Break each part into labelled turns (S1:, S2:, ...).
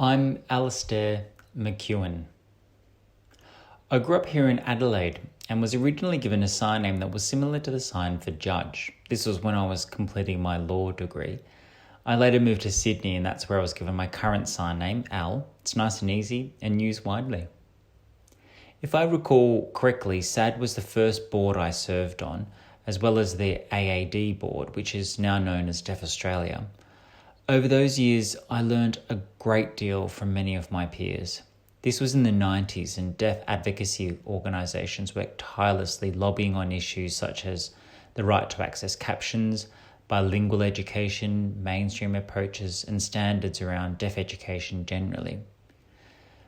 S1: I'm Alastair McEwen. I grew up here in Adelaide and was originally given a sign name that was similar to the sign for judge. This was when I was completing my law degree. I later moved to Sydney and that's where I was given my current sign name, Al. It's nice and easy and used widely. If I recall correctly, SAD was the first board I served on, as well as the AAD board, which is now known as Deaf Australia. Over those years, I learned a great deal from many of my peers. This was in the 90s and deaf advocacy organisations worked tirelessly lobbying on issues such as the right to access captions, bilingual education, mainstream approaches and standards around deaf education generally.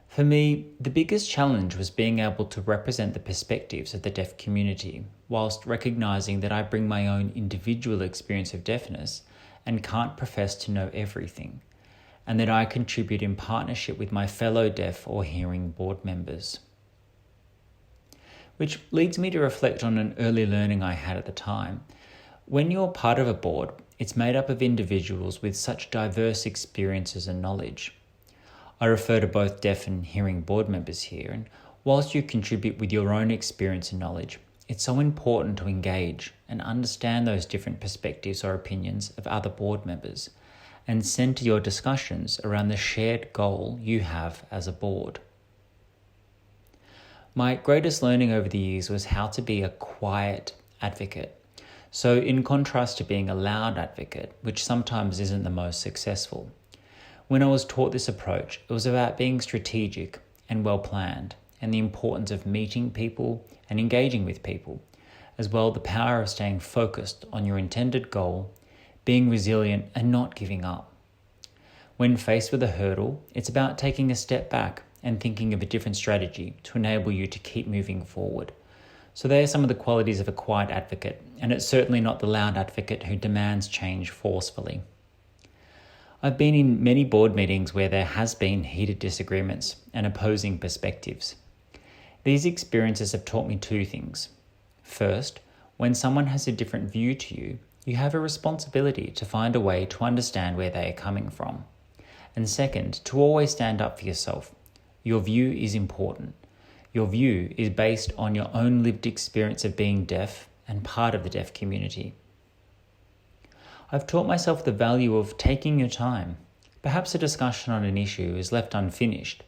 S1: For me, the biggest challenge was being able to represent the perspectives of the deaf community, whilst recognising that I bring my own individual experience of deafness and can't profess to know everything, and that I contribute in partnership with my fellow deaf or hearing board members. Which leads me to reflect on an early learning I had at the time. When you're part of a board, it's made up of individuals with such diverse experiences and knowledge. I refer to both deaf and hearing board members here, and whilst you contribute with your own experience and knowledge, it's so important to engage and understand those different perspectives or opinions of other board members and centre your discussions around the shared goal you have as a board. My greatest learning over the years was how to be a quiet advocate. So in contrast to being a loud advocate, which sometimes isn't the most successful. When I was taught this approach, it was about being strategic and well planned, and the importance of meeting people and engaging with people, as well the power of staying focused on your intended goal, being resilient and not giving up. When faced with a hurdle, it's about taking a step back and thinking of a different strategy to enable you to keep moving forward. So they are some of the qualities of a quiet advocate, and it's certainly not the loud advocate who demands change forcefully. I've been in many board meetings where there has been heated disagreements and opposing perspectives. These experiences have taught me two things. First, when someone has a different view to you, you have a responsibility to find a way to understand where they are coming from. And second, to always stand up for yourself. Your view is important. Your view is based on your own lived experience of being deaf and part of the deaf community. I've taught myself the value of taking your time. Perhaps a discussion on an issue is left unfinished,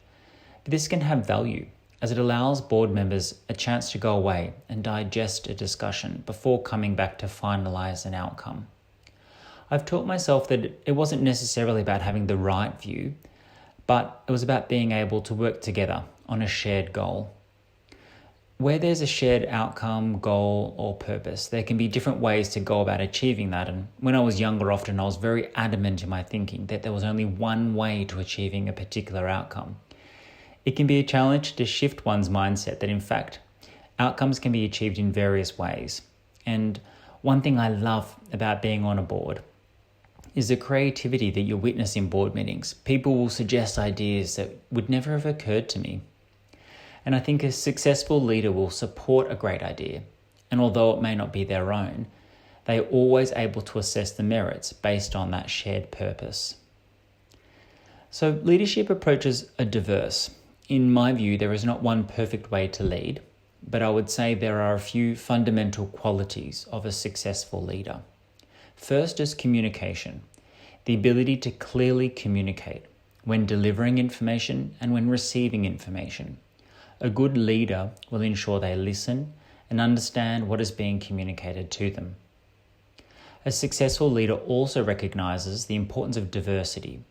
S1: but this can have value as it allows board members a chance to go away and digest a discussion before coming back to finalise an outcome. I've taught myself that it wasn't necessarily about having the right view, but it was about being able to work together on a shared goal. Where there's a shared outcome, goal, or purpose, there can be different ways to go about achieving that. And when I was younger, often I was very adamant in my thinking that there was only one way to achieving a particular outcome. It can be a challenge to shift one's mindset that in fact, outcomes can be achieved in various ways. And one thing I love about being on a board is the creativity that you witness in board meetings. People will suggest ideas that would never have occurred to me. And I think a successful leader will support a great idea. And although it may not be their own, they are always able to assess the merits based on that shared purpose. So leadership approaches are diverse. In my view, there is not one perfect way to lead, but I would say there are a few fundamental qualities of a successful leader. First is communication, the ability to clearly communicate when delivering information and when receiving information. A good leader will ensure they listen and understand what is being communicated to them. A successful leader also recognises the importance of diversity.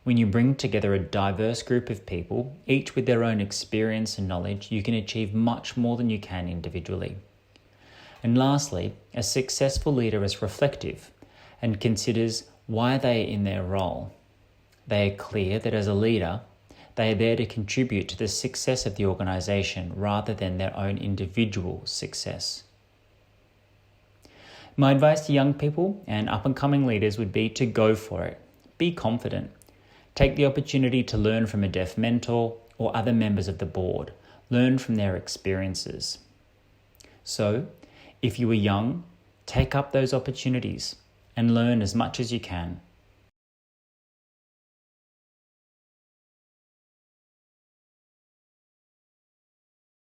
S1: When you bring together a diverse group of people, each with their own experience and knowledge, you can achieve much more than you can individually. And lastly, a successful leader is reflective and considers why they are in their role. They are clear that as a leader, they are there to contribute to the success of the organisation rather than their own individual success. My advice to young people and up-and-coming leaders would be to go for it. Be confident. Take the opportunity to learn from a deaf mentor or other members of the board. Learn from their experiences. So, if you are young, take up those opportunities and learn as much as you can.